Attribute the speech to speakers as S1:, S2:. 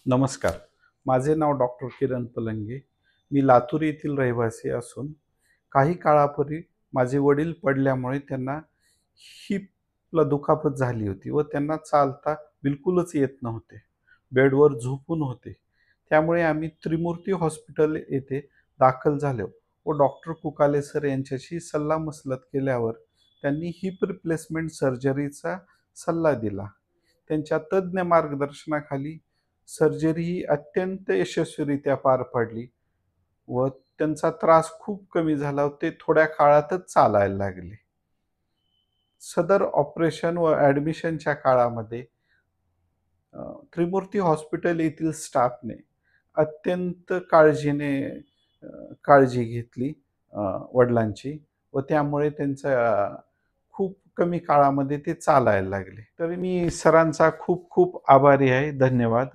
S1: नमस्कार. माझे नाव डॉक्टर किरण पलंगे. मी लातूर येथील रहिवासी असून काही काळापूर्वी माझे वडील पडल्यामुळे त्यांना हिपला दुखापत झाली होती व त्यांना चालता बिलकुलच येत नव्हते. बेडवर झोपून होते. त्यामुळे आम्ही त्रिमूर्ती हॉस्पिटल येथे दाखल झालो व डॉक्टर कुकाले सर यांच्याशी सल्लामसलत केल्यावर त्यांनी हिप रिप्लेसमेंट सर्जरीचा सल्ला दिला. त्यांच्या तज्ञ मार्गदर्शनाखाली सर्जरी ही अत्यंत यशस्वीरित्या पार पडली व त्यांचा त्रास खूप कमी झाला व ते थोड्या काळातच चालायला लागले. सदर ऑपरेशन व ॲडमिशनच्या काळामध्ये त्रिमूर्ती हॉस्पिटल येथील स्टाफने अत्यंत काळजी घेतली वडिलांची व त्यामुळे त्यांचं खूप कमी काळामध्ये ते चालायला लागले. तर मी सरांचा खूप खूप आभारी आहे. धन्यवाद.